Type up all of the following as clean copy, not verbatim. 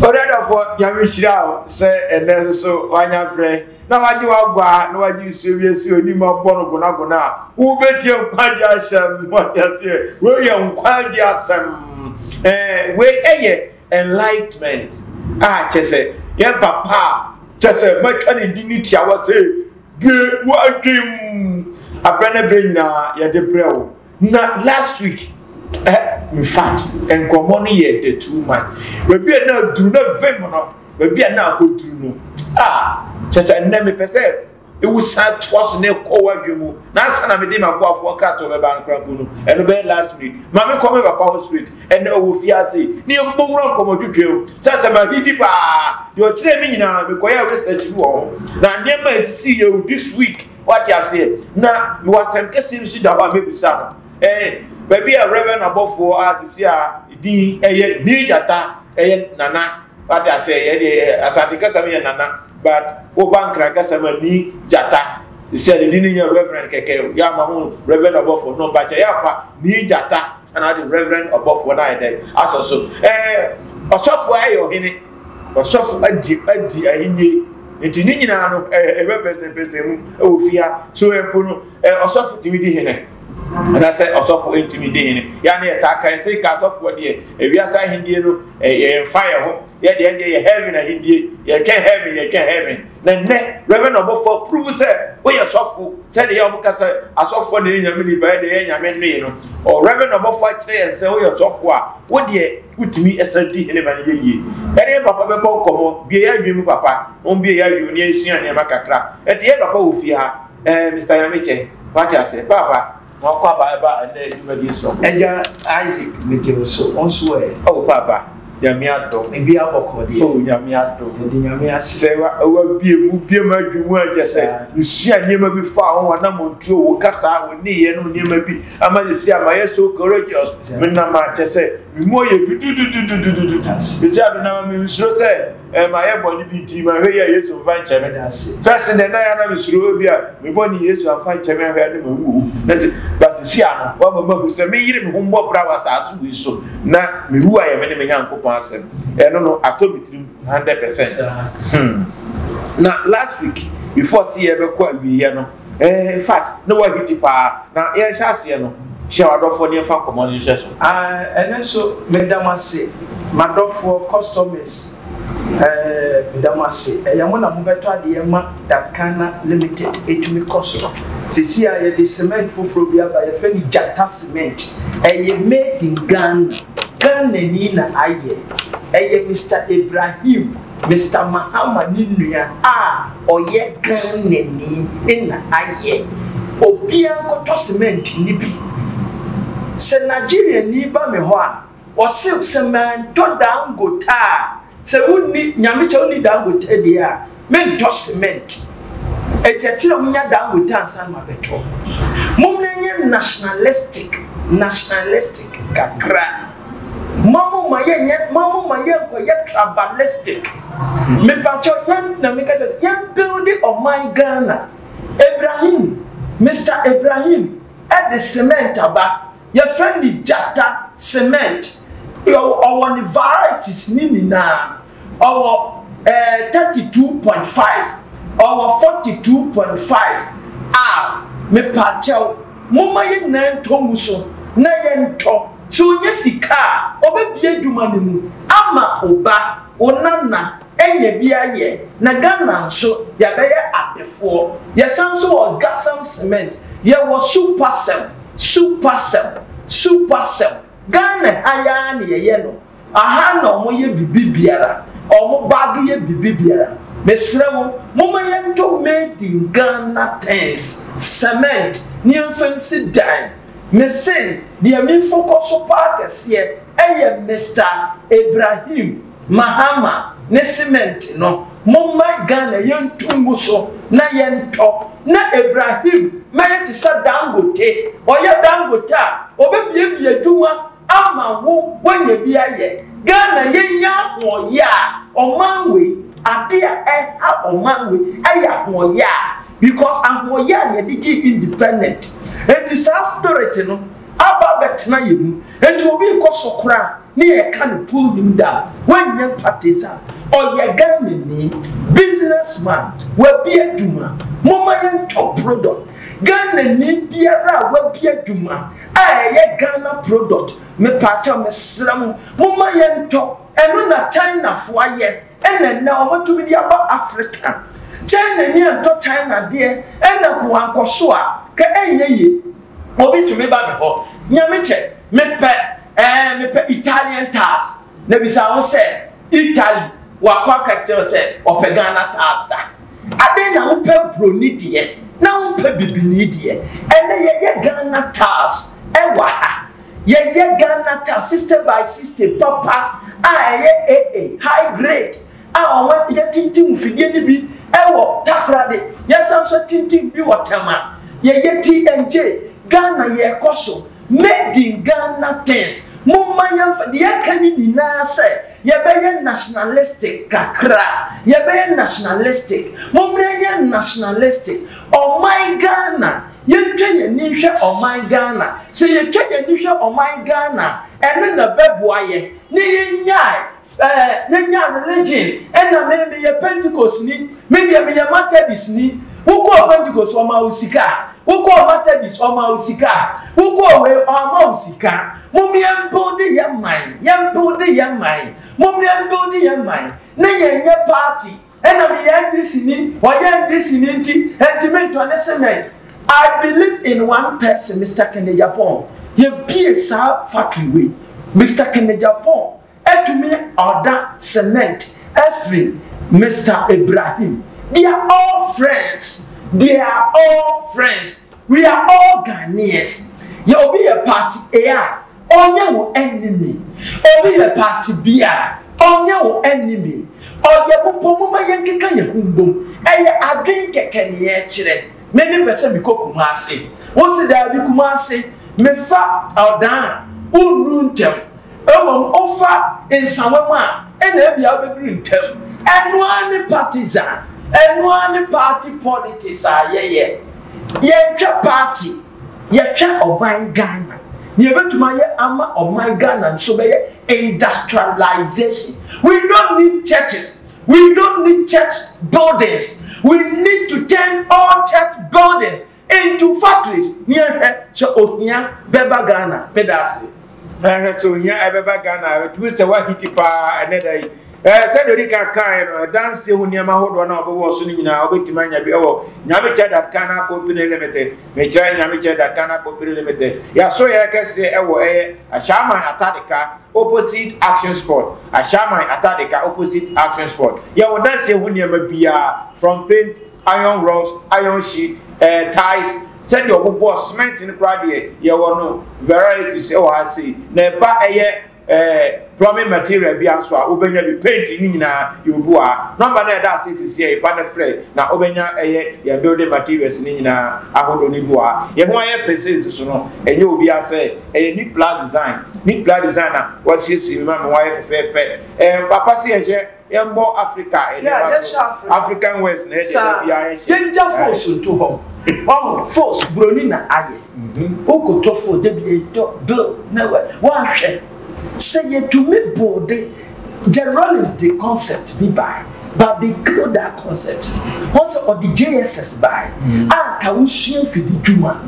Already for Yamishra, say, and then so Wanya pray. Now I do agua, no I do serious, you need more bonogona. Who bet you Quadiasam, what else here? William Quadiasam, where enlightenment. Ah, Chese, yeah, papa, Chese, my kind dignity, I was say, good working. A brand brain now, yeah, the bro. Not last week. In fact, and common year the 2 months. We are now do not vemono. We are now go through no. Ah, just a name per se. It was sad twas near Cowajumu. Now, son, I made him a go for cat over Bancrapuno and obey last week. Mamma come over Power Street and no fiancé. Near Bonron come to drill. Such about Hitipa. You're telling me now because I research you all. Now, never see you this week. What you say? Now, you are some guessing shit about maybe some. Eh. Baby a reverend above for us here di ni jata nana what I say asantika sami nana but o bankra ka sami ni jata said di ni reverend keke ya mahu reverend above for no bacha ya fa ni jata and the reverend above for na there aso osofo ayo hini osofo adi ahinye enti ni nyina no pese mu ofia so empono osofo dimidi hene. And I said, also intimidating. Yani attack, I say, cut off what year. If you are saying, you fire, yet the end you having a Hindi, you can't have it, you can't have it. Then, Reverend Above for prove, sir, where you're softful, said the Yamukasa, a soft for the Yamini by the Yamen, or Reverend Above for today and say, oh, you're software. What dear, put me as a D in a man ye. And Papa Boncomo, be a dream, Papa, won't be a union and Yamakatra. At the end of Ofia, Mr. Yamiche, what I say, Papa. And then you may so. Eja Isaac make you so on swear. Oh, Papa, Yamiato, maybe I will call you. Oh, Yamiato, and the Yamia say, I will be a murder word. Just say, you see, I never be found one number two, Cassa, with me, and near maybe. I might say, I am so courageous. When I just say, you more you do. It's having so say. My body be team, my way, yes, of fine chairman. First in the night, I was through here. My body is a fine chairman. That's it. But the Siana, one of them said, me, whom more brothers as we so. Now, me who I am any young coupons. I don't know, I told you 100%. Now, last week, before see ever quite be here. In fact, no one hit it. Now, yes, I see no. Shall I for near for communication? And then so, Madame say, my dog for customers. Damasi, Yamona Mubeto, the Yama, that Kana Limited, Etumi Costo. Cecilia, the cement for Frobia by a friendly Jata cement. A made in Ghana, Nina Aye, a Mr. Ibrahim, Mr. Mahama Ninia, or ye Ghana in Aye, or Bianco cement Nibi. Say Nigeria Niba Mehoa, or silk cement, to down go tar. So we need Yamicha only down with Edia, men to cement. A tetila down with dance and my beto. Mumnanya nationalistic, kakra. Mamma my yet, Mamma my yet tribalistic. Me pacho yan na make a young building of my Ghana. Ibrahim, Mr. Ibrahim, at the cement about your friendly Jata cement. Our varieties nina our 32.5 our 42.5 me pacho mama ye nan tomuso na ye nto so nyesika obebie dwuma nemu ama oba onana enye bia ye na Ghana nso ya beye adefo ye sanso o gasam cement ye was super cell Ghana aya na ye no aha na omo ye bibibiara omo bag ye bibibiara mesremo mama ye nto made in Ghana things cement ni fancy dime mesen dia me focus parts here Mr. Ibrahim Mahama ne cement no mama Ghana ye ntungu so na ye nto na Ibrahim me ti sa Dangote oya Dangote obebie dwuma ama wo wanya bia ye Ghana ye nya ho ya omanwe ade a omanwe aya ho ya because ahwo ya ne digi independent it is a spirit no aba betna yemu enti obi ko sokora near can pull him down. When young partisan or your gun businessman will be a duma. Mama top product. Ghana ni biara will be a duma. I Ghana product. Me pacha me slam. Mama yen top. And when a China for ye. And then now want to be about Africa. China near to China dear. And a one kosua. Ka enye obi to me ba ho. Nyame me pe Italian task. Na bisa wo say Italy. Wa kwa ka say ope Ghana task da. Ade na wo pe broni de. Na wo pe bibini de. Ene ye Ghana task. Ewa ha. Ye Ghana task system by system papa. Ye high grade. Wa ye tintim fidie ni bi. Ewo takrade. Ye samso tintim bi wotema. Ye TNJ. Ghana ye koso. Made in Ghana things. Mumma yam for the Akani na say. Ye be nationalistic kakra. Ye be nationalistic. Mumma ye nationalistic. Oh my Ghana. Ye try ye nisha oh my Ghana. Say ye try ye nisha oh my Ghana. And then the beboye. Ni nya religion. And na maybe ye Pentecost ni. Maybe ye Methodist ni. Who go Pentecost or Mausika? Who go Methodist or Mausika? Who go away or Mausika? Mummy and body your mind, young body your mind, Mummy and body your mind. Nay, your party, and I'm young listening, or young listening, and to make to an cement. I believe in one person, Mr. Kennedy Japan. You be a factory way, Mr. Kennedy Japan. And to me, order cement, every Mr. Ibrahim. They are all friends. They are all friends. We are all Ghanaians. You'll be a party A. On your enemy. Or be a party B. On your enemy. Or your Pumuma Yankaya Humbo. And I drink a Kenya. Maybe person be Kumasi. What's the Dabi Kumasi? Me fa or down. Uruntem. Offer in Samama. And there be a green term. And one partisan. And one party politics are ye party ye of my Ghana. You went to my ama of my Ghana and so be industrialization. We don't need churches. We don't need church buildings. We need to turn all church buildings into factories near here. So Ohia Beba Ghana pedasi. So here Beba Ghana. We say what hitipa another. Said the Rika kind dance to Yama hold one of was soon now, wait to mind your Yamicha that Kana Company Limited, Major Yamicha that Kana Company Limited. Ya so I can say a shaman Atadika opposite action sport, a shaman Atadika opposite action sport. Ya would dance when you may be from paint, iron rods, iron sheet, ties. Send your boss cement in the crowd here. You will know varieties. Oh, I see. Never a plumbing material be answer. Obenya be painting na you bua. Number that it is here. If I'm afraid na obenya your building materials ni na ahodo ni bua. Ye ho aye faces so no. Enye obi ase neat plan design. Neat plan designer. What's his man wife fe. Papa si eje Embo Africa. African West na e danger force to home. Oh, force bronina aye. Oko tofo de bi do na wa hwe. Say to me body Rollins the concept be by but they kill that concept once or the JSS by Kawusian for the Juma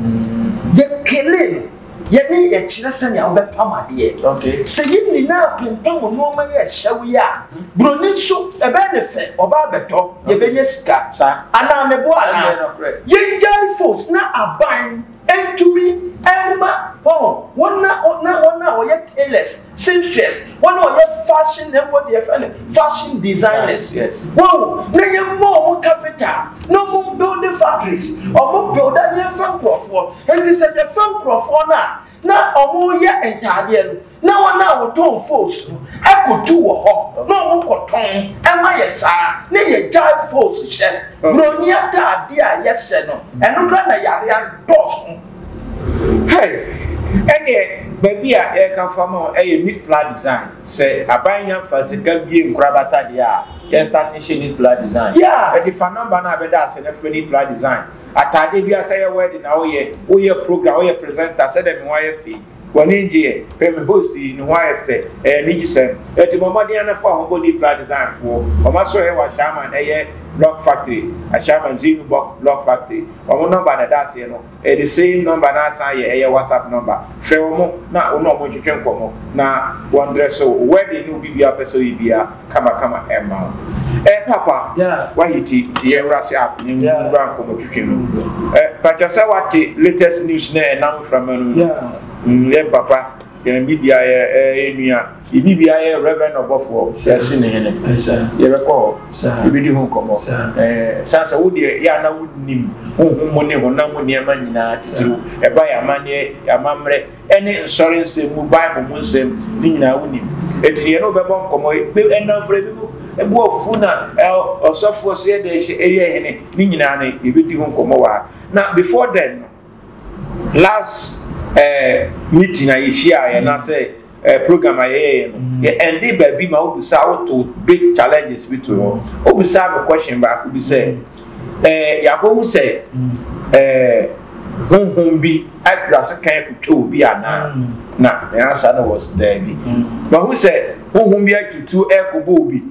ye killing ye need a chilson ya pama dear. Okay. Say you need now pin no my shall we are Bruni soup a benefit or barbeto ye benesca and I'm a boy ye jolly folks now are buying and to me Emma, oh, one now, yet tailors, seamstress, one or yet fashion, and what they fashion designers. Yes. Whoa, no more capital, no more building factories, or more build that near Frankfurt, and to say the Frankfurt now, or more yet entirely. Now, one hour tone folks, I could do a hop, no more cotton, and my sir, nay, a jive folks, shed, Broniata, dear, yes, no, and no grandma doors. Hey, any baby, I come from a mid plan design. Say, a buying physical being Grabata, yes, starting she need plan design. Yeah, but if a number now, that's a free plan design. At Tadibia say a wedding, our year program, our presenter said them YFE. wani je pe me host ni ho ayefe ni gisem eti mama dia na fa ho body plan design for o ma so e wa shaman block factory a shaman zinu block factory o number na that no the same number na san ye WhatsApp number fe mo na o no mo twetwe nkomo na one dress so wedding no bibia person bibia kama emma papa why hiti the rasi app ni ngura nkomo twetwe no pacha say what latest news na now from papa yan bibia enua bibia reverend obofo yesi ne hene ye record ibidi hu komo sasa wo de ya na wonim mo ne ho na mo ne ma nyina tiru e ba ya mane ya mamre any insurance mu bible mu nsem ni nyina wonim etiri no be bon komo be enafre bi ebu ofu na osofo so ye de area hene ni nyina na ibidi hu komo wa na before then last meeting I share and I say program I and they baby ma obi say to big challenges between obi say a question back obi say yakobu say honhom bi address kan to obi ana na the answer was there bi but who say honhom bi to ekobo obi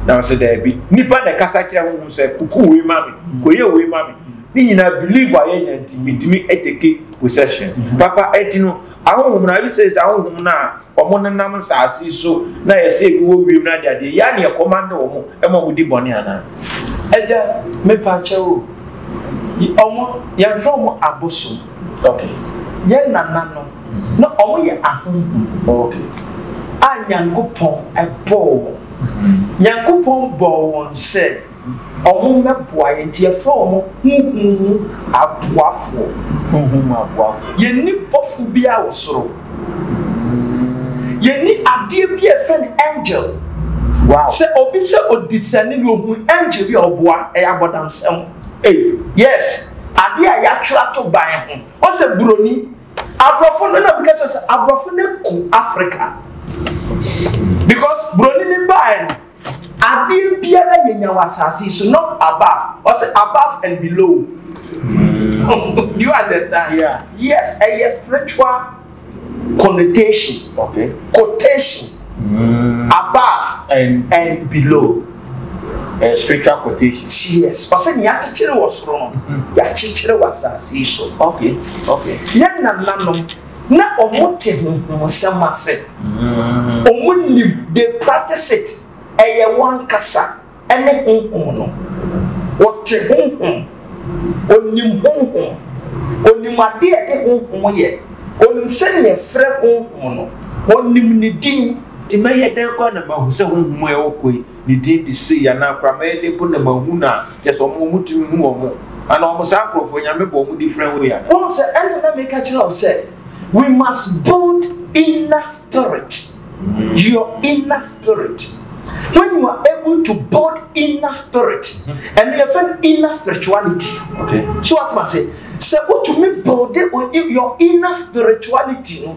na say there bi nipa na kasa kire honhom say kuku we mami koye we mami ni nyina believe aye ntimi eteke possession papa etino ahonhom na says ahonhom na omo nenam saasi so na yese bi wo wiem na de ya ne command omo emo di bone ana eja me pa chewo omo ya from aboso okay ye nanano na omo ye ahonhom okay anyankopon ebo nyankopon bo won say omo meboa ye tie from huhu aboafo ye ni pofu bia wosoro ye ni adie bia fen angel wow se obi se odisani ni ohun angel bi oboa e abodam sem yes adie ya twa to ban ho o se buroni abrofo no na bika to se abrofo na ku Africa because buroni ni ban adie biara yenya wasasi so not above or say above and below. Do you understand? Yeah. Yes, a spiritual connotation. Okay. Quotation. Above and below. Spiritual quotation. Yes. But say ya chichire was wrong. Ya chichire wasasi so. Okay. Okay. Ya nanom na omote ho semase. Omuni they practice it. Eye wan kasa ene honhom no wote honhom onim honhom onim ade de honhom ye onim se ne frɛ honhom no onim ne din di meye den ko na ma hu se honhom e okoi ne din di se ya na akra ma ele po na ma hu na je so mo mutumi hu omo ana omo sa akrofo nyame bo mu different way ya won se ene na make kira say we must build inner spirit your inner spirit. When you are able to build inner spirit and you have inner spirituality, okay. So what must say what you mean build your inner spirituality?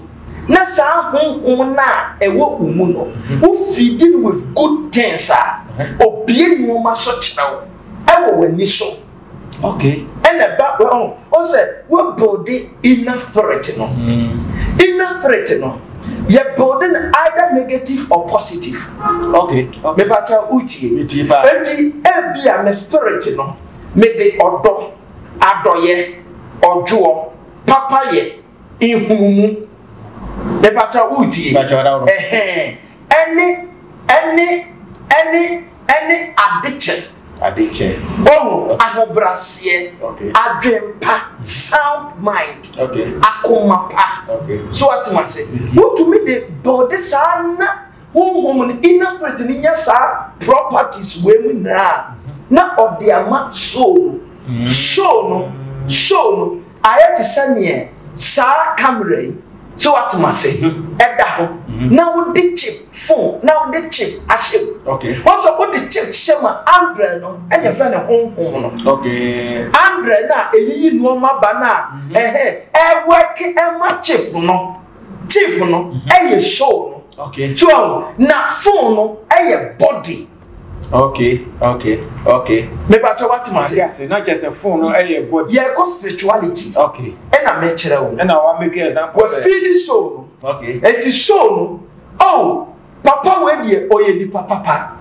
Na sa na ewo umuno. Who feeding with good things obie no ma so chirawo. Ewo wani so. Okay. And the back on say we build inner spirit no. Inner spirit no. You're building either negative or positive. Okay. Me bacha uti. Enti ebia me spirit no. Me de odo, adoye, ojo, papa ye, ihumu. Me bacha uti. Any addiction. Oh, agobrasie. Okay. Adrempa, sound mind. Okay. Akomapa. Okay. So what you say? What to me the body sana? Woman inner spirit ni nyasa properties we na of the ama soul. Soul no. Ayati sanye sa camera. So what you say? Edaho. Now the chip phone. Now the chip ashim. Okay. Also put the chip shema Andre no. And your friend home no. Okay. Andre na eyi no ma bana. Work e chip no. Chip no. Soul no. Okay. So na phone no body. Okay. Me ba cho what must say not just a phone no body. Yeah, go spirituality. Okay. And I make sure and I want make example. We feel the soul. Okay. It is soul. Oh, papa we dey oye di papa.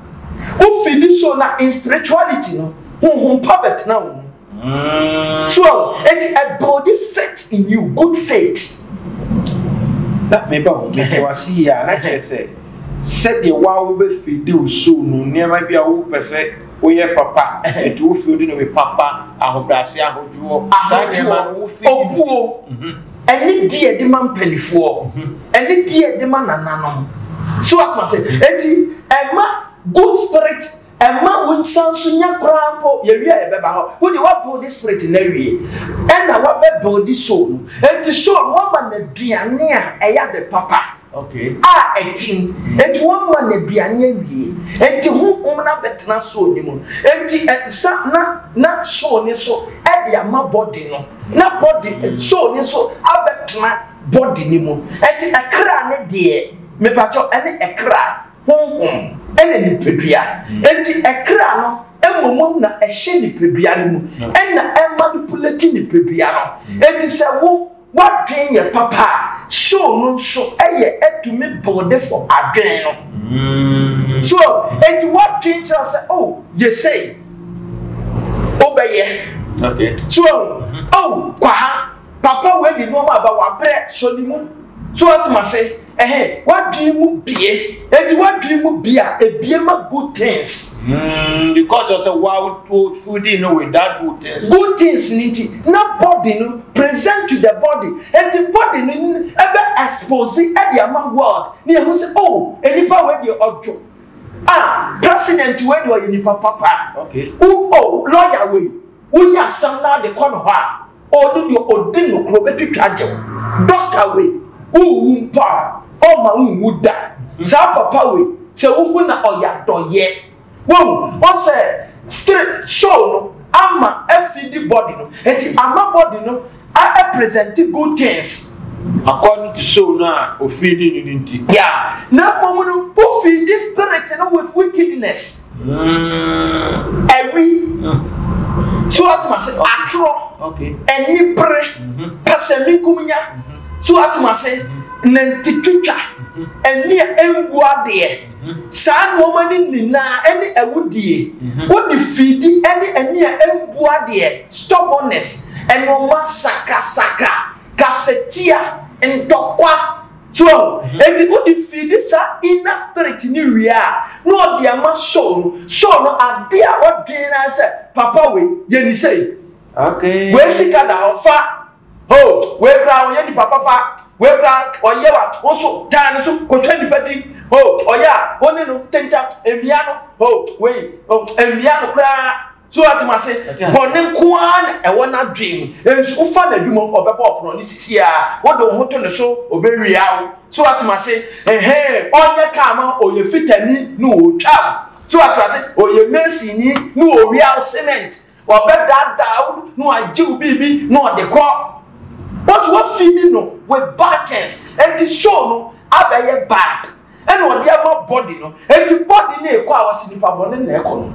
Who feel the soul na in spirituality no. Who pabet na. So, it's a body faith in you, good faith. That maybe was here, and I say, said the wow be feed you soon, never be a whoop per se, or your papa, and two feeding with papa, I hope I see how you are. Any dear demand penny for, any dear demand and so I can say, Eddie, Emma, good spirit. And man won't sound so young grandpa, you remember who you want this spirit in every and I want that body soul. And the soul woman be a near a yard papa. Okay. Ah, 18. And one man be a near ye. And to whom woman up at not so anymore. And the not so so at the my body no. Not body so I bet my body anymore. And a cran dear. Me patcho any a cry. Home. Ene pedua enti ekra no emomom na ehye ni pedua mu ena manipulate ni pedua no enti se wo wadwen ye papa so no so eye etumi bode for adwen no so enti wadwen cha say oh you say obeye okay so oh kwa papa we di no ma ba wa bre so ni mu so what ma say what do you be? And what do you be? A beema good things. Because of the wild food, with that good things. Good things, niti. Not body, no. Present to the body. And the body, ever expose it at the amount world. Near who say, oh, any power you are joke. Ah, president, when you are in papa. Okay. Oh, lawyer way. When you are some now the corner, or do you ordain no crowd to doctor way. Oh, pa. Oh my would sa papa we se wo na oya doye wo o se spirit soul no ama afidi body no enti ama body no a present good things according to soul na o feeding ni nti yeah na momu no o feed this spirit no with wickedness every so what ma say atro okay eni bre pasemi kumnya so what ma say nantitwitwa eni embuade saa nomani nina eni ewudie wo di feedi eni embuade stubbornness enoma saka kasetia ndokwa so enti wo di feedi sa inner spirit ni wia no di ama soul no ade a odwen na say papa we yeni say okay we sika da ofa oh we kra ye di papa we kra oyewa oso tan so ko twa party oh oya woni no tenta emia no oh we emia no kra so atima say bonen koan e wona dream enso ufa na dwuma obeba opro ni sisi a wo do ho to ne so obewi awo so atima say onye kama oye fitani no otwa so atima say oye mercy ni no real cement obeda down no ajiu bibi no de ko. But what feeding no with bad things and the show no abeye bad and what their body no and the body ne kwa wasi ni papa ne na ekono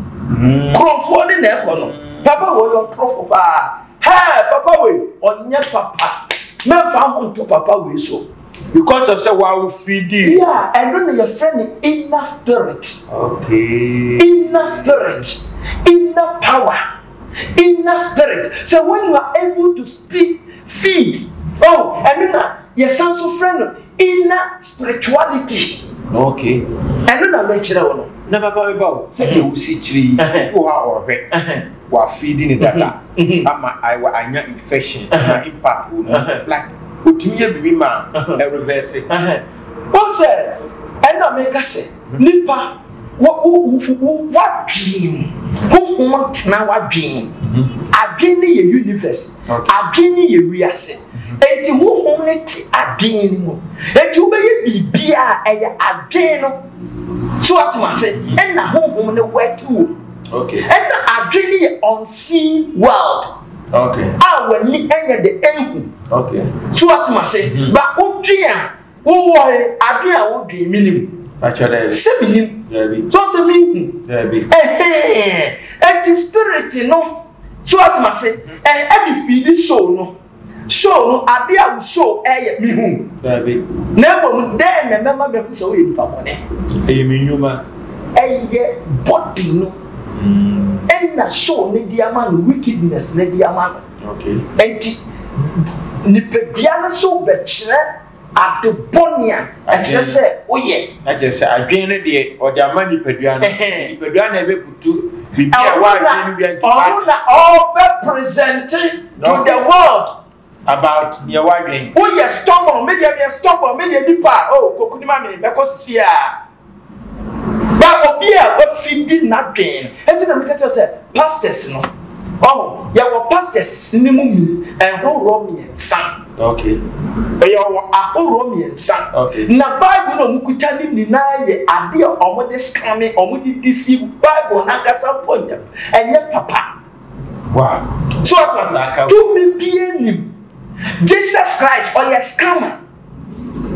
krofo ne na ekono papa wo your trofo pa hey papa we onye papa me fa ho to papa we so because of say wa feeding yeah and when your friend inner spirit okay inner spirit inner power inner spirit so when you are able to speak feed oh and then your sense of friend inner spirituality okay and then I mention one na papa we ba say you see chiri wo ha orbe wa feeding data ama anya infection na impact like utimiye bibi ma reverse what say and I make say nipa what dream who want na what dream adwene ye universe adwene ye wiase enti who only adwene mu enti wo be bibia eye adwene no so what ma say and na who ne work you okay and na adwene ye unseen world okay when ni enye the enhu okay so what ma say ba odwea wo wo adwene wo dwe minim Actually, seminim. So to me, and the spirit, no. So what must say? And every feed is so no. So no, I dear will show me whom. Never then remember me so in Pamone. A minuma. A body no. And na show ne dear man wickedness, ne dear man. Okay. And Nipebiana so betchere. At the Bonia, I just say, oh, yeah, I just say, I gain it or their money, Peduana. Peduana never put to be all representing to the world about your wife. Oh, yes, stop on media, stop on media, oh, Coconimami, because here. But Obia, what feeding nothing. And then the said, pastors, no. Oh, you were pastors, Sinimumi, and who Romy son. Okay. Who Romy son. Okay. Now, Bible, no Mukutani deny the idea of what is coming or what did deceive Bible, Nakasa point, and yet, Papa. Wow. So, what was that? To me, be him. Jesus Christ, or your scammer.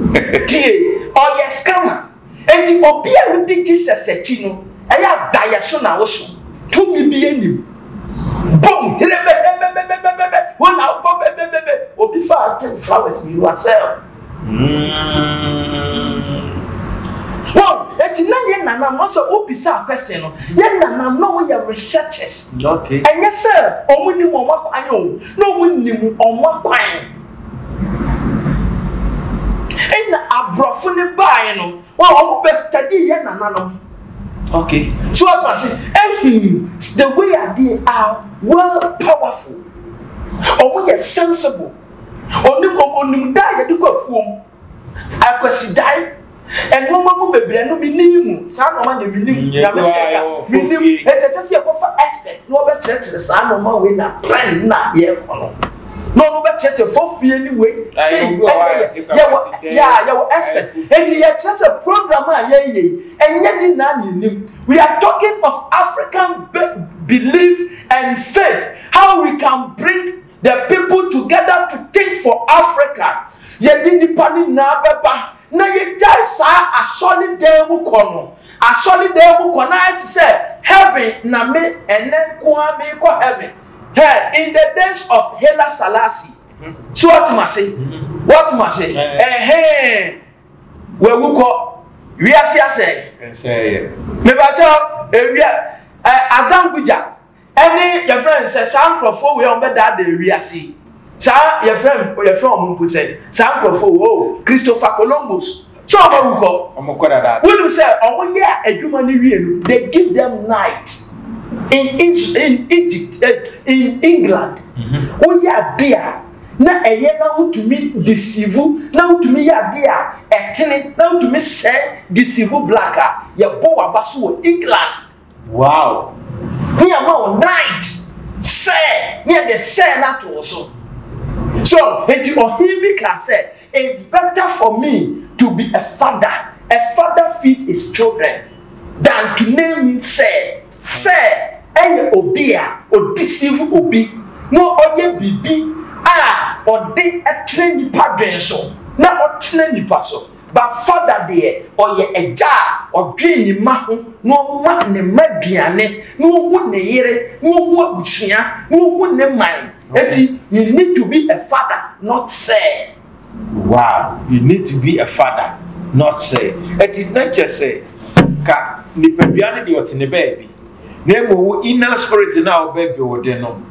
Or your scammer. And the Obia with Jesus said, Tino, I have Diasona also. To me, be him. Boom! One out, or before 10 flowers, you yourself. Well, it's not yet, and I'm also open question. Yet, I'm not your researchers. Okay. And yes, sir, or when you want I know, no one knew on what kind. And I brought for the buy, well, best study, yet, and okay. So what I say, the way they are well powerful, or we are sensible, or no die, you go from. I could die, and no one will be no minimum. Some of the minimum, and just your aspect, no better church, the son of my way, not plan, not yet. No better church for free anyway. Yeah, your aspect. And the church a program, and yet we are talking of African belief and faith. How we can bring the people together to think for Africa. Ye didn't panic na beba. Na ye just saw a solid day mukono. A solid day mukono to say heaven na me and then kwame ko heaven. Hey, in the days of Haile Selassie. So what must say? What must say? Hey, where we call we are say. Me bacha Azanguja. Any your friend says some profo we on better the we are see. Sa your friend Mumpu said, Sam profo oh Christopher Columbus. So we call when you say oh yeah a human they give them night. In Egypt, in England, oh yeah, dear. Na now to me deceive, now to me ya dear, ethnic, now to me say deceive blacker, ya boa basu England. Wow. We are now night, say, near the say that also. So, and you hear me can say, it's better for me to be a father feed his children, than to name me say. Eye obia or deceive obi no oye bibi or de a nipa dwenso na o tene nipa so but father there or ye eja or dwen ni ma ho no ma ne maduane no hu ne yere no hu abusua no hu ne man eti you need to be a father not say. Wow, you need to be a father not say. Eti not just say ka nipa duane de otene baby. Nemo inner spirit now baby or no.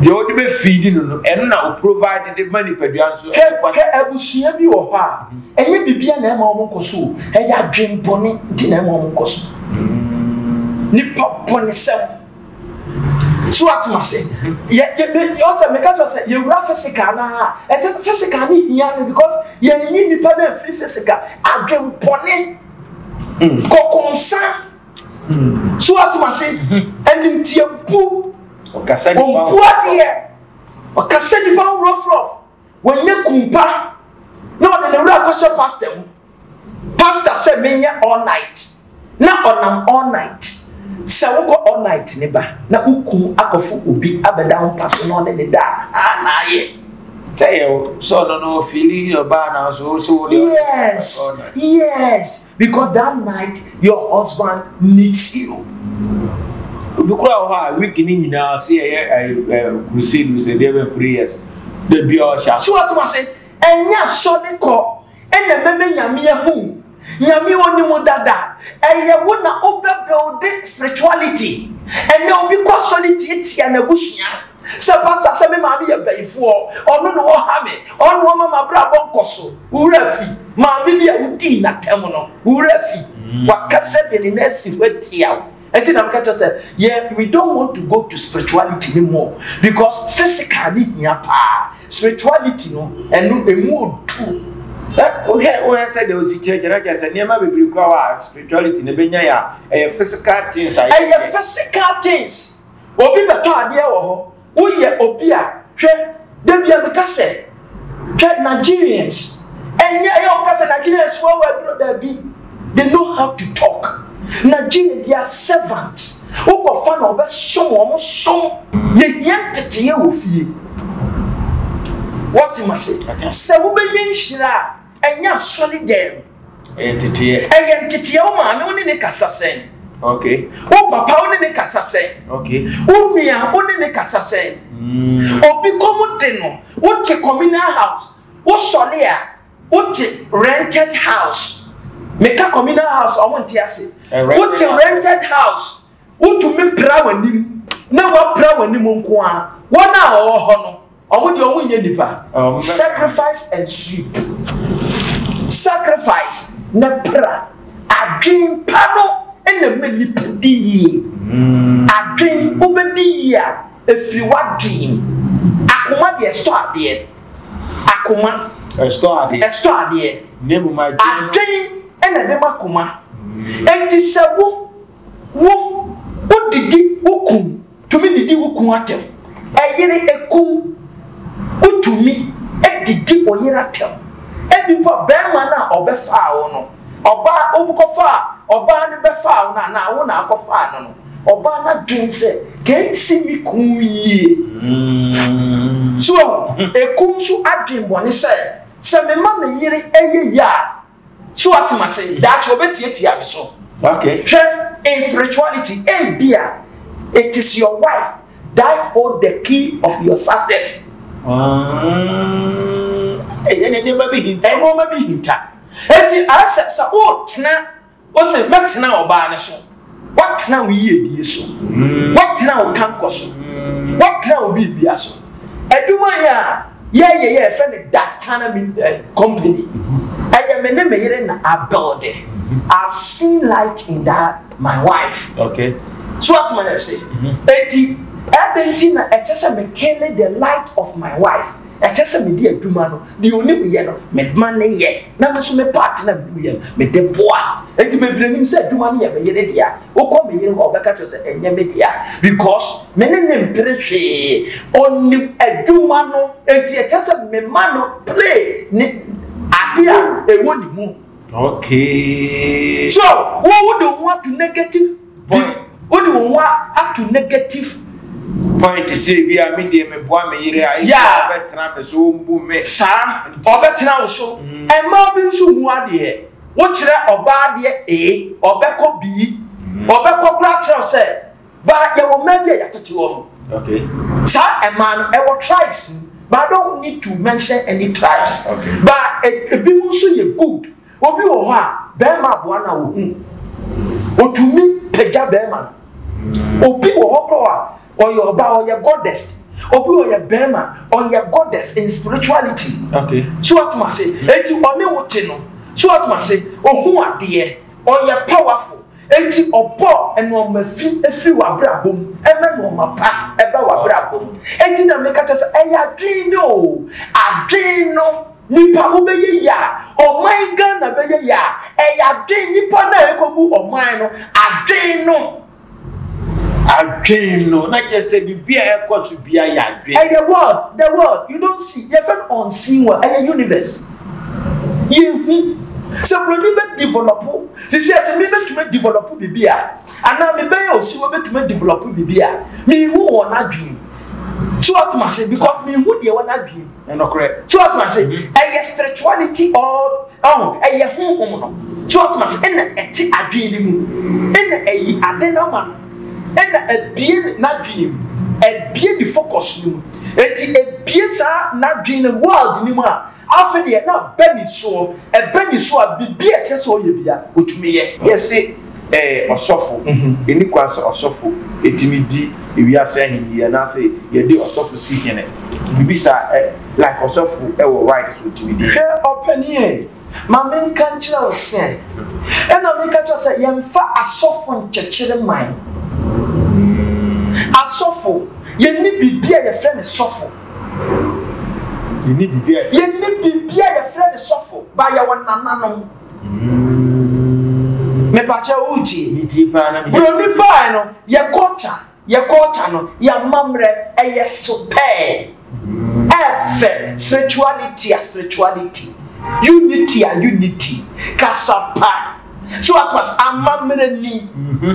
The old be feeding no and now provide the money per duan so abusia bi wo ha enye bibia na ema omo nkoso e ya dwen boni di na ema omo nkoso ni pop boni sem so what must say you also make us say you were physical na it is physical ni here because you need ni pa na physical adwen boni kokonsa. So what must say and in tiapu or Cassadi Bow rough when you kumpa no the Rakosha pastor said me all night now on all night so go all night neighbor na ukum akofu ubi abedown person on the da na ye Say, so no feeling your bar now, so yes, because that night your husband needs you. Because we can now see a crusade with the prayers. The beer shall. So what must say? And yes, so they call and the memory Yamia who Yami only more dada, and you would not overbuild spirituality, and no because solidity and a bushia. So, Pastor, some mammy a bay for, or no, have it, or woman, my brother Koso, Urefi, my baby, I would deem at Temono, Urefi, what cassette in the next wet here. And then I'm going to say, yeah, we don't want to go to spirituality anymore because physically, spirituality, no, and no, more true. Okay, we said there was a church, and I said, never be required spirituality in the Benya, a physical things. And physical things. Obi beto ade wo ho wo ye obia hwe debia mekase hwe Nigerians enye ayo kase Nigerians for we do be they know how to talk. Nigerians they are servants who go fa na obe so wo so ye yentete ye wo fie. What you say? Se wo be yin hira enya solid dem entete wo ma me woni ne kasa sen. Okay. Oh, papa, only the kasa say. Okay. Oh, me, only the kasa say. Oh, become deno. What a communal house? What solia? What a rented house? Make a communal house. I want to say. What a rented house? What to me proud him? Never proud him on kwa. 1 hour or honor. Or would you win your sacrifice and sweep. Sacrifice. Nepra. A dream panel. And the many pedi a dream obedi ya if you want dream akuma de start there akuma start there name my dream and the akuma enti sewo wo didi wokum to me didi wokum atem eyire ekum utumi edidi oyira tem ebipo bema na obefa wo no oba obukofa oba ne befa na wo na akofa no oba na dwen se kensi mi kunyi so ekum so adwen bone se me ma me yire eye ya so atuma se that obetietia me so okay in spirituality bia it is your wife that hold the key of your success never be hinta eti asesa o tena o se metena oba ne so what tena we ye so what tena o kan koso what tena o bibia so eduma ya ye friend that kind of company I me me yere na abode I've seen light in that my wife okay so what man say eti adentina echese me kele the light of my wife echese me di aduma no di oni me ye no me man ne ye na me so me partner me ye me de boa eti me blenim se aduma no ye me ye dia wo ko me ye ko obeka to se enye me dia because me ne mprehwe oni aduma no eti echese me man no play ni adia ewo ni mu okay so what would you want to negative point what do you want up to negative point to say we are media me boa me yire yeah betra be so mbu me sa obetena wo so e ma bi nso hu ade wo kire oba ade obeko bi obeko kura tell say ba ye wo ma bi ya tete wo okay sa e man e wo tribes but I don't need to mention any tribes okay but e bi nso ye good obi wo ho a be ma boa na wo hu otumi peja be ma obi wo ho kro a or your ba or your goddess obi or your bema or your goddess in spirituality okay so what must say enti one wote no so what must say ohun ade or your powerful enti obo eno mafi efri wa brabom eme no mapa ebe wa brabom enti na make us eya dream no nipa wo be ye ya o my god na be ye ya eya dream nipa na ekobu o my no adream no again no not just say bibia e ko to bia ya again and the world you don't see you find unseen world and universe you so when you develop this is me to develop bibia and now me be o si we to develop bibia me who on adwin so what must say because me who dey want adwin no correct. So what must say a spirituality or a home. So what must end a tea a being in a adenoma and a being not dream a being the focus room a pieza not dream a world anymore. After the now Benny so a Benny so be a chess or you which me yes see or shuffle any quas or shuffle a timidi if we are saying here and I say you do or shuffle see in it. Bibisa like or shuffle ever right so timidi. Open here. My main country was saying, and I make a say, young fat a soft church mine. A soft, you need be a friend is soft. You need to be a friend is soft by your one nano. Me pacha uji, ni deeper, Brony Bino, your culture, your mamre, a yes so pay. Spirituality, spirituality. Unity and unity. Kasapa. So what was a mamma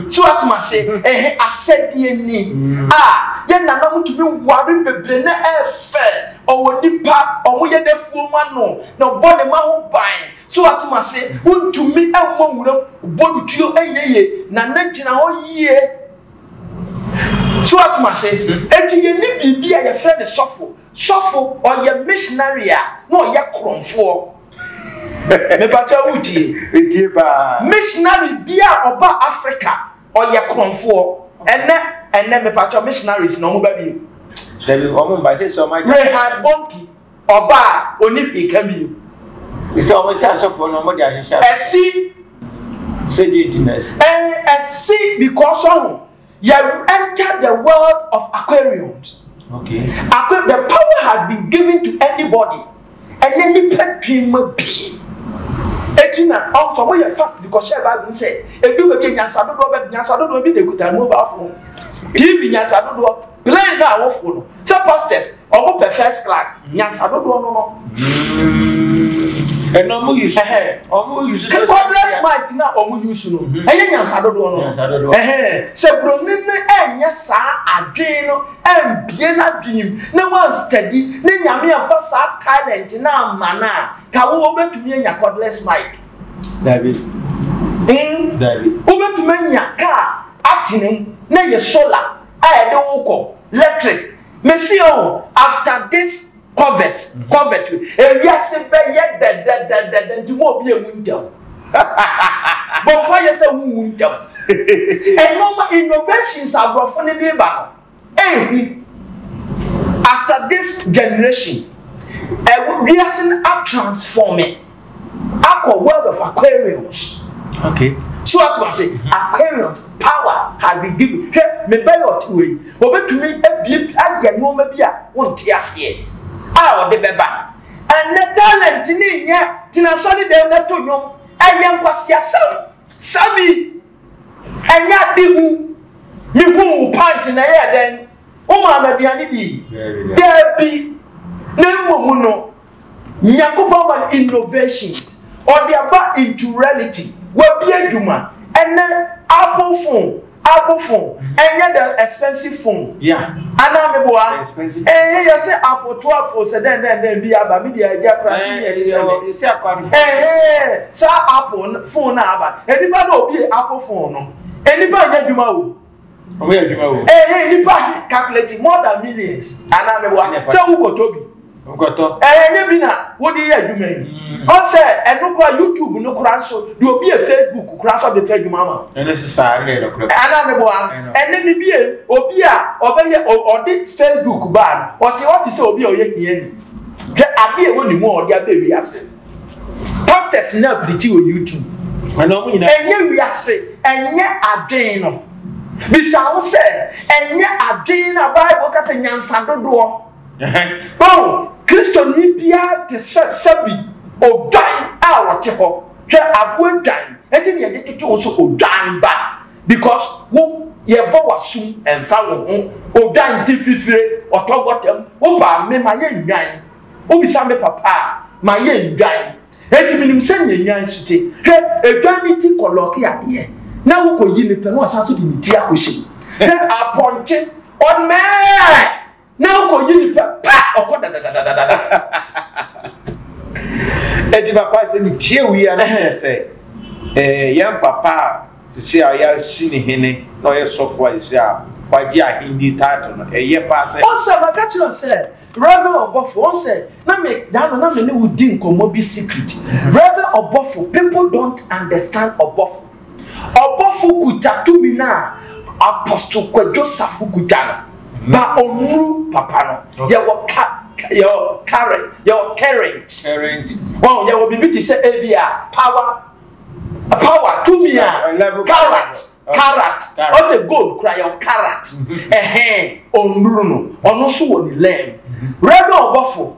so what must say, I said ye yen na to be worried the brain fair or nipa or we the full man no body man buying. So what must say, who to me a moment body to you ye na nature all year. So what must say, and you need be a friend of Sofo or your missionary no ya cron for. Me bacha uti missionary bia oba Africa or ya konfo ene me bacha missionaries no mo ba bi dem o mo ba se so ma Rehad Bonki oba onipi kami ise o mo ti asofo no mo di ahihia esi say the dinners esi because you enter the world of aquariums. Okay. The power has been given to anybody and any pet dream be. Etina on to your fact because share Bible say e do be nyansa do be the good and mobile phone. TV nyansa do play na wo phone. Say pastors omo first class nyansa do no. And no use cordless mic na omo use no. Enye nyansa do no. Say broni ne enye sa adwen no embie na bim na wan study na nyame afa sa talent na mana ka wo betumi anya cordless mic. David. Wo betumi anya car atinem na ye solar a de wo ko electric. Me see after this COVID ewiase be ye de ndimo bi emunjam but why you say munjam and normal innovations abrofo ne bi ba after this generation we are seeing a transforming aqua world of aquariums. Okay. So what was it? Aquarium power has been given. Me buy your way. Obetumi ebie aye no ma bia won tie ase. Ah, the beba. And the talent ni nya tina so de na to nwom. Aye nkwase asam. Sabi. Anya de hu. Mi hu pant na ye den. O ma aduane bi. There be na momu no. Nyakopa innovations or they are back into reality. We be aduma and then Apple phone and the expensive phone. Yeah. Ana me boa. Expensive. You say Apple 12 phone so then be aba me dia ja crashing here you say akwa. so Apple phone na aba. Enipa na obi Apple phone no. Enipa nya aduma o. O me aduma o. Enipa calculating more than millions. Ana me boa. Say who kotobi. Ngoto. Enya bi na wo dey aduma yi. O say enukura YouTube no kura so dey obi e Facebook kura so be page mama. Ene se sare le kura. Ana me boa. Ene mi bi e obi a obeye odi Facebook ban. What say obi oye hia ni. Hwe abi e woni mu odi aba wi ase. Pastors na preach on YouTube. Ana mu nyina. Enye wi ase, enye adwen no. Bisa wo say enye adwen na Bible ka say nyansa dodo. Oh, Christo ni bia te sabi odwan a wote ho hwe abodwan enti ne de tutu so odwan ba because wo ye bo wasum emfa wo ho odwan ti fifire otogotem wo ba me ma ye nwan wo bisa me papa ma ye nwan enti minim se nye nwan sute hwe edwan ni ti koloki ade na wo koyi ne pe no asaso di ni ti akohye hwe aponche on me Now go you pa or da. Edi papa say ni tie wi ya na say yam papa to say ya shi ni hene na ye sofo a say waji a hindi title no ye pa say on say maka chi say Reverend Obofo on say na me ne would nkomo be secret. Reverend Obofo, people don't understand Obofo. Obofo kuja to me na Apostle Kwadwo Safu kuja ba omru papa no your current wow your bibi say ebia power to me carrot o say gold cry your carrot omru no ono so woni lem Reverend Obofo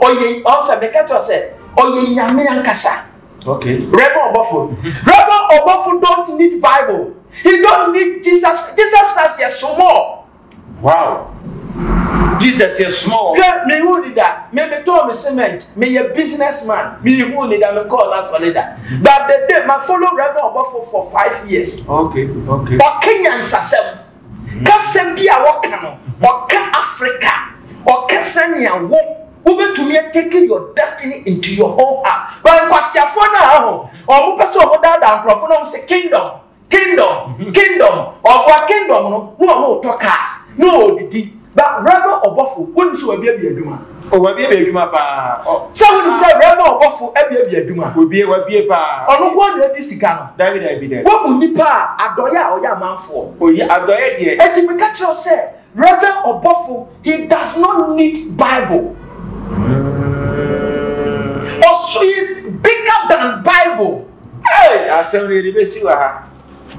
oye on say make to say oye nyame ankasa. Okay. Reverend Obofo don't need Bible. He don't need Jesus. Jesus Christ is small. Wow. Jesus is small. Me who did that? Me told me cement. Me a businessman. Me who did that? Me call us for that. But the day my follow Reverend Obofo for 5 years. Okay. Or Kenyan sasem. Kasembia wakano. Or Africa. Or Kesania wo. Ube to me taking your destiny into your own heart. But because your phone now, or person who died and prophet say kingdom, or what kingdom, no talkers, no did. But Reverend Obofo, wouldn't you be a duma? Oh, we be a duma pa. So when you say Reverend Obofo, be a duma. We be a pa. Or no one there this can. David be there. What will nipa adoya or ya man for? Oh, yeah, adoya dear. And to me catch you say, Reverend Obofo, he does not need Bible. Also is bigger than Bible. Hey, I say really be see wa.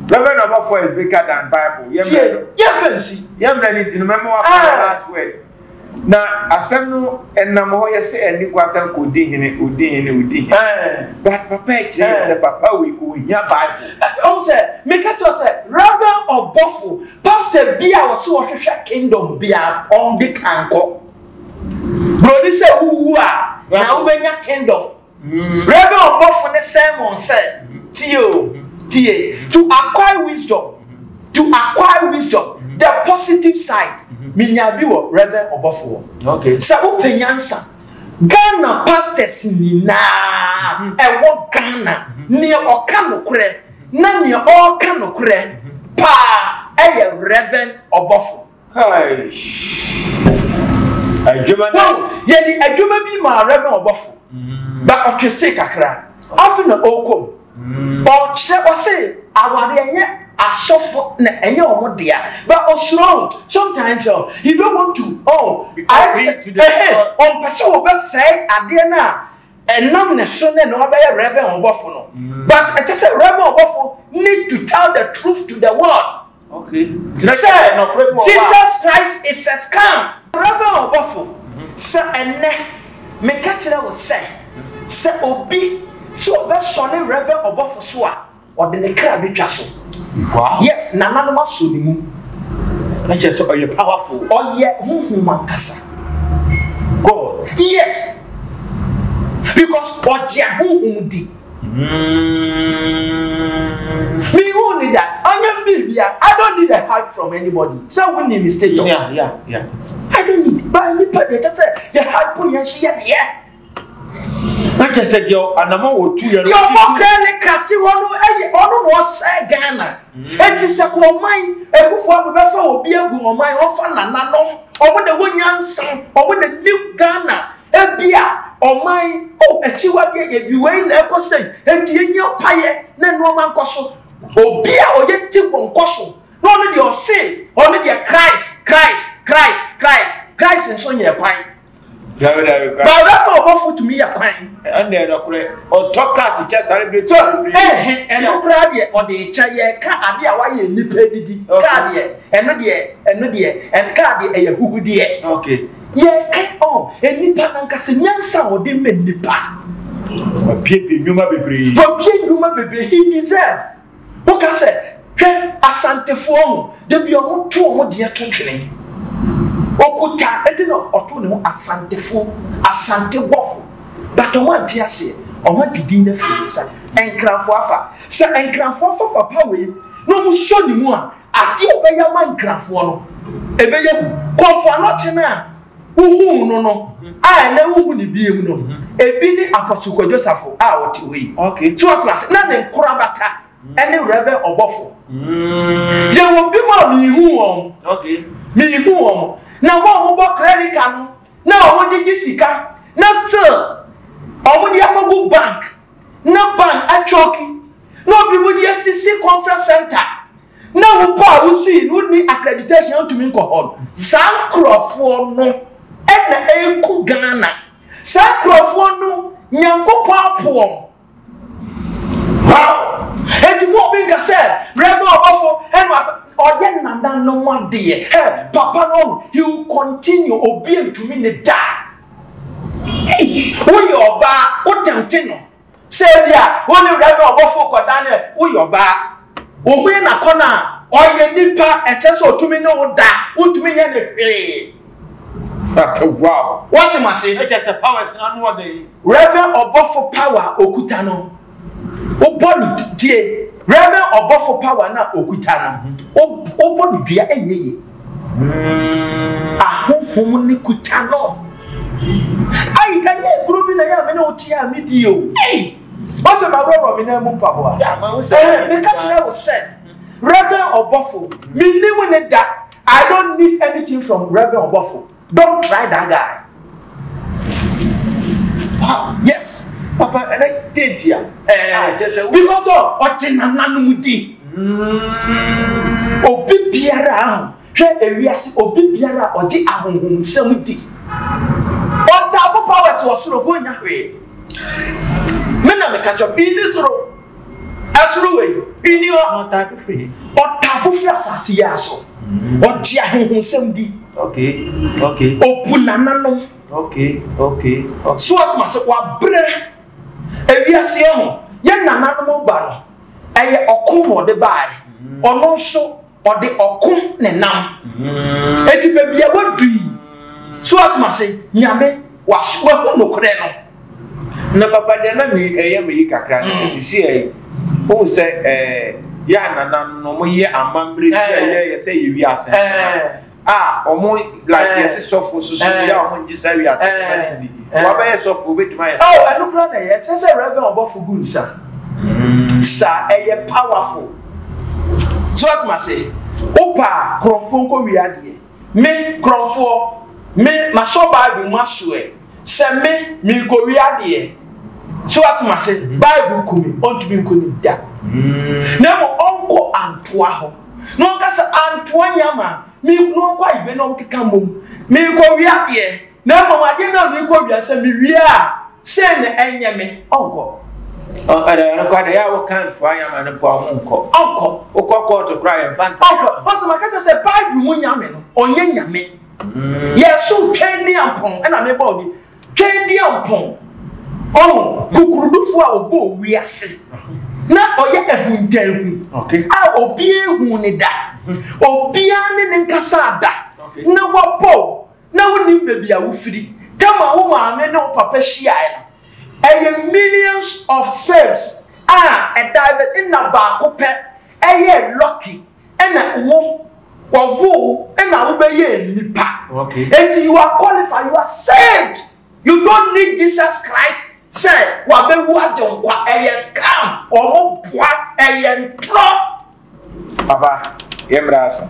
Reverend Obofo is bigger than Bible. Yeah, fancy. Yam ready to remember what last word. Na asem enam ho ye say eni kwatan ko di hene. But papa say papa we ko hia Bible. O say make it say Reverend Obofo pastor bia wo so hwehwe kingdom bia on the kanko. Bro this say who na ubenya kingdom. Reverend Obofo ne sermon say to acquire wisdom, the positive side. Minyabi wo Reverend Obofo. Okay. Sa upenyansa. Ghana pastors ni na ewo Ghana ni oka nokure na ni oka nokure pa eye Reverend Obofo. Hi. Ajuma no ye ni ajuma bi ma Reverend Obofo. Ba orchestra kakra. Afi na okom. O say aware enye asofo na enye omodia but osuro sometimes you don't want to on person will say ade na enam ne so na no be Reverend Obofo no but I just say Reverend Obofo need to tell the truth to the world. Okay. Say, Jesus Christ is a scam. Reverend Obofo say ene me catchera will say obi so be sole Reverend Obofo so a or the kra betwa so. Wow. Yes, nana no so ni mu. Na che so you powerful. Oh yeah, mankasa. God. Yes. Because oja di. Me who need that. I don't need a help from anybody. So we need mistake. Yeah. I don't need. But any person that say you help you see yeah. I just said yo anama wo 2 years. Your mokele kati ono no say Ghana. Enti se ko man ekufo be fa obi egu oman ofa nananom omo de wonyansan omo de live Ghana ebia oman echiwade ye biwe na ekosei enti enyo paye na no man koso obi a oye ti bonkoso no no de o say ono de Christ nso nye kwan. But that Obofo to me a quine. And then or talk at just celebrate. So, and no crowd yet or the chaye can't be a way in the pedidi. Card yet, and no dear, and card a who dear. Okay. Yeah, oh, and me pattern Cassiansa or the men nipa. Baby, you might be But you baby, he deserve. What can I say? Asante form, there be a 2 dear country. Okuta etino oto ne ho asante bofo but o wan dia se o ma didi na fi sa enkranfo afa papa we no mu so ni mu a ade obeya man grafo no ebeya konfo anoche na uhu no a na uhu ni biem no ebi ni Apostle Joseph a wote we okay so class na ne nkora baka ene Reverend Obofo je wo bi ma mi hu won okay mi hu won na wo bo credit card no na wo digi sika na still omo di akogu bank na bank achoki no bi wo di SCC conference center na wo pa wo si no ni accreditation to me ko hon sankrofo no ena eku Ghana sankrofo no nyankopon apom wow enti mo bi nka se Reverend Obofo eno oye nanda no wade hey papa no he will continue obedient to me ne da hey wo yoba wo temte no say dia wo ni Reverend Obofo ko Daniel wo yoba wo hu na kona oye nipa eche so tumi ne wo da wo tumi ye ne hwe wow what am I say it's just a power and what they Reverend Obofo power okuta no wo body die Reverend Obofo power na okuta no o body dua enyeye ahonhom ni kuta no ai kanye guru bi na ya me na oti a me di o eh o se ba bro mi na mu pabo yeah man we say me ka tira wo say Reverend Obofo me ni we ne da I don't need anything from Reverend Obofo don't try that guy yes papa and I did here just because of otinananumudi obi biara hwe ewiase obi biara oji ahonhomsam di oda bo powers wo soro go nya hwe me na me catch up in this ro asoro we ini o not free otapo free asase ya so oji ahonhomsam di okay opunanano okay so what must wa bre ewiase ho ye nananum ba no eye okum ode bae ono so ode okum ne nam eti bebia wadui so what must say nyame wa hu no kre no na papa de na mi eye me kakra eti si e o se ya nanan no mo ye amambre ye se ye wiase omo like yes sofo so ya omo njisa wiase ni wa ba ye sofo betima ye enu kra na ye chese Reverend Obofo gunsa sa eye powerful so what must say opa krofo ko wiade me krofo me maso Bible mu asoe se me ko wiade so what must say Bible kumi on to be kumi da na mo onko antoa ho no kasa antoa nyama mi no kwa ibe no keka mom mi ko wiade na mo ade na mi ko wiase mi wia se na enyeme onko ada ko ada ya wo kan to anyama ne bo onko ukoko to cry and fan onko o se maka se Bible mu nyame no onye nyame yesu twendi ampon na me ba oni twendi ampon kukurudufu a obo wiase na oye ehuntanhu okay obi ehu ni da obi ane ne nkasa da na wopo na woni bebi a wofiri tama wo maame ne papa hia millions of spades a dive in na ba ko pe lucky na wo na wo be ye nipa okay and you are qualified you are saved you don't need Jesus Christ say wa be wu ajon kwa scam omo bua ntro papa yemraso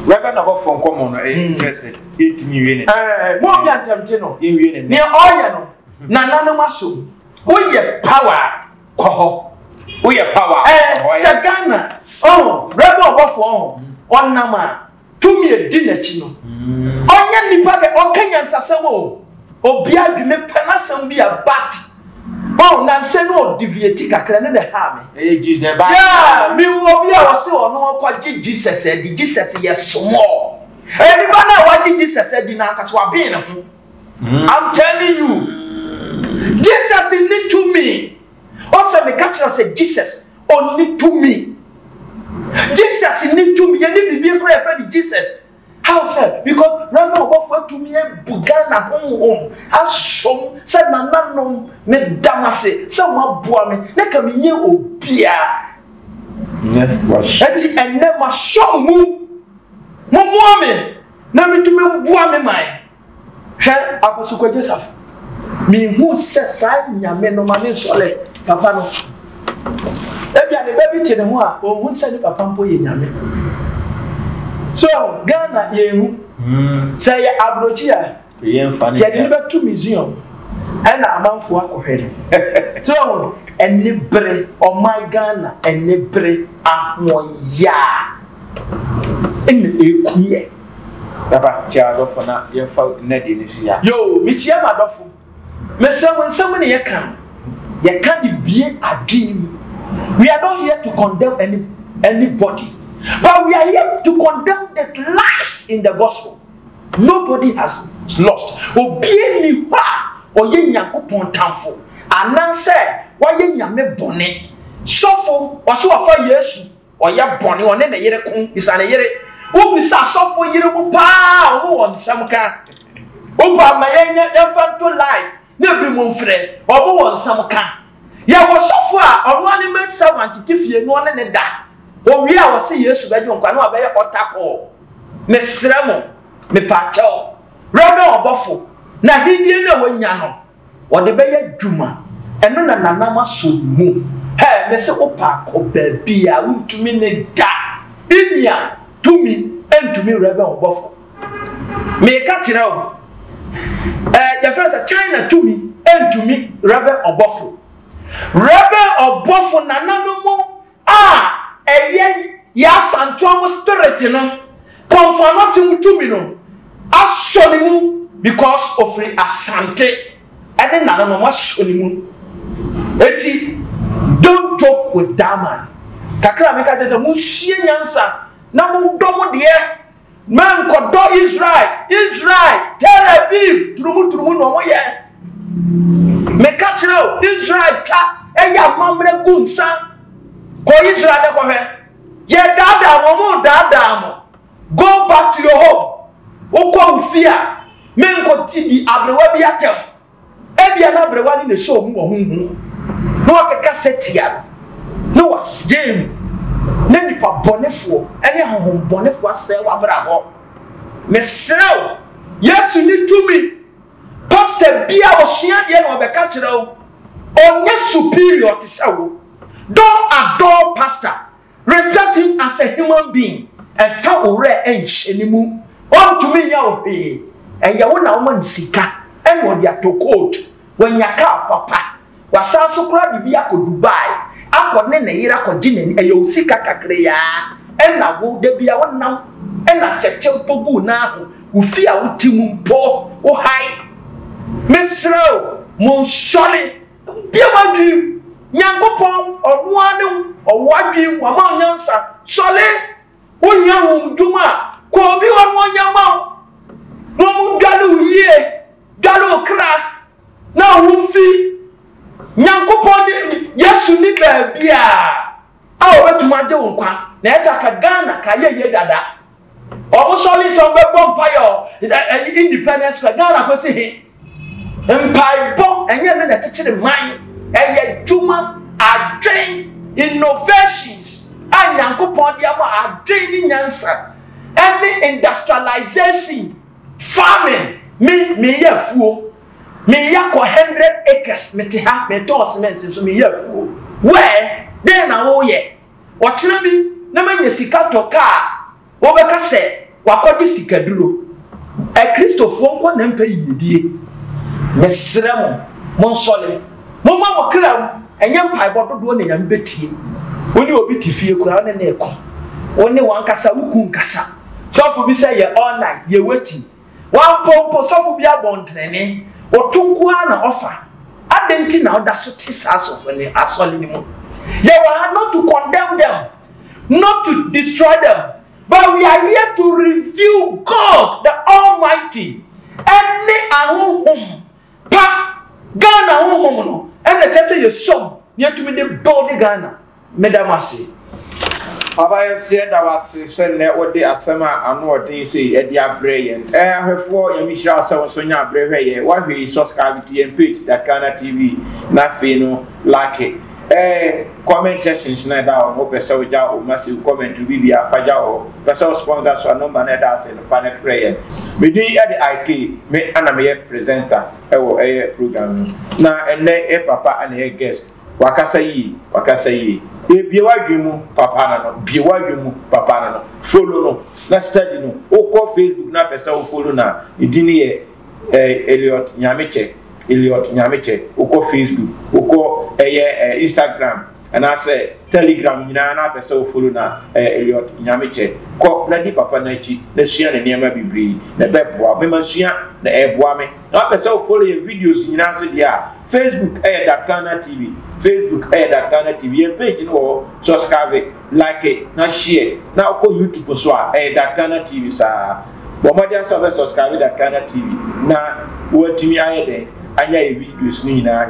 Reverend Obofo nkomo no interested it mi wie ne mo bi antamte no ye wie ne ne oye no na nanu maso wo ye power ko wo ye power se Ghana Reverend Obofo onama tumi edi na chi no onye nipa ke okanya nsasem obi adweme penasem bi abat na se no deviate kakra ne ha me Jesus ba mi wo bi a wo se ono kwa Jesus edi Jesus ye small eni ba na wa Jesus edi na aka so abin ne ho I'm telling you Jesus need to me o se me catch say Jesus only to me Jesus need to me ye ni bibi kura e fa Jesus how say because Reverend Obofo to me Bugana home asom said nananom me damase say wa boa me na ka me nye obia eti enne ma so mu me na me tumi bua me mai hwe apostle Joseph mi hu se sa nyame no ma me sole papa no ebia ne baby che ne ho a o hu se ne papa mpo ye nyame so Ghana ye hu say abrochi a ye mfa ne ye ne betu museum and amanfo akohwere so enne bre o my Ghana enne bre ahoya enne ekuye Papa chiado na ye fa na de ni sia yo mi chia madofo me nsem ne ye kan di bie adwim. We are not here to condemn anybody, but we are here to condemn the lies in the gospel. Nobody has lost. Obie ni wa oye Nyankopon tamfo ananse waye nyame bone sofo waso wafa Yesu oye bone one na yere kun bisa na yere wo bisa sofo yere mu pa wo won sam ka o ba ma ye fanto life na bi mo mfre o bo won sam ka ya wo sofo a ono ani me servant tifie no ne da o wi a wo se Yesu ba dwon kwa na ba ye otako me sremo me pa chao rebe obofo na hindie na wanya no wo de be ye dwuma eno na nanama so mu he me se opa ko ba bia untumi ne da inia tumi entumi rebe obofo me ka kire o ya friends China tumi entumi rebe obofo nanano mo eye ya santo mo spirit no confirm tumi no asoni mu because of the asante and nanano mo asoni mu eti don't joke with that man kakra me ka je mo hie nyansa na mo domo de man ko do Israel Tel Aviv turumu no mo ye me ka kire Israel ka eya mamre gunsa ko Israel ne ko he ye dada mo go back to your home okwa ufia men ko tidi abrewa bi atem ebia na abrewa ni ne show mu ohunhu no akeka setia no was jam na nipa bonefo ene honhom bonefo ase wa brabo mesrew Yesu ni tumi pastor bia osua de na obeka kire o onye superior to say don't adore pastor, respect him as a human being and fa ore enhyenimu on to me ya ohe and ya wona woman sika and wo dia to court when ya ka papa wasa so kura bibia ko Dubai akone na yira ko gine e yo sika kakre ya and na wo de bia wona and na cheche pogu na ho wo fi a wo timu mpo wo hai mesro mon sole bia wadu Nyankopon onuanu owadwi wama nyansa sole onya hunduma ko bi wonu nyama no mu galu yie galu kra na humfi Nyankopon Yesu ni baabia a obetuma je wonkwa na esa ka Ghana ka ye dada obo sole so be bompayo independence ka Ghana ko se he empaibo enye ne na tekire man eye juma adwen innovations Nyankopon dia ma adwen ni nyansa any industrialization farming me yafuo me yakọ 100 acres me te ha me to cement so me yafuo where then na wo ye o kire bi na manya sika to car wo be ka se wakọji sika duro Christopher nko na mpa yidie mesremo mon sole mo ma mo kra enye mpa bododo na nyam betie oni obi tifie kura ne na ekọ oni wankasa wuku nkasa sofu bi say ye all night ye waiting wan pompo sofu bi abontrene otunku na offer adenti na oda so tisa sofu ni asole ni mu ye were not to condemn them, not to destroy them, but we are here to reveal God the Almighty. Any ahum pa Ghana ahum no and the tell you some near to me the body Ghana medamasi. Papa said that was send what they are summer and what they say at their brain. Her for your Michelle Sonia Breve, what we subscribe to and page that Ghana TV, nothing like it. comment section na da o pese o ja o massive comment bi bia faja o pese o sponsor so number na da se no fa na frey me di e de IK me ana me presenter e wo program na ene papa ana guest wakasa yi bie wadwemu papa na no bie wadwemu papa na no follow no na study no o ko Facebook na pese o follow na idini ye Elliot Nyameche o ko Facebook o ko Instagram and I say Telegram nyina na pese o follow na Elliot Nyameche ko na di papa na chi na sua na niam bibiri na beboa me ma sua na eboa me na pese o follow your videos nyina so dia Facebook Dakana TV Facebook Dakana TV your page no subscribe like it na share na ko YouTube so Dakana TV sa Bomadia subscribe Dakana TV na watimi ayede anya videos ni na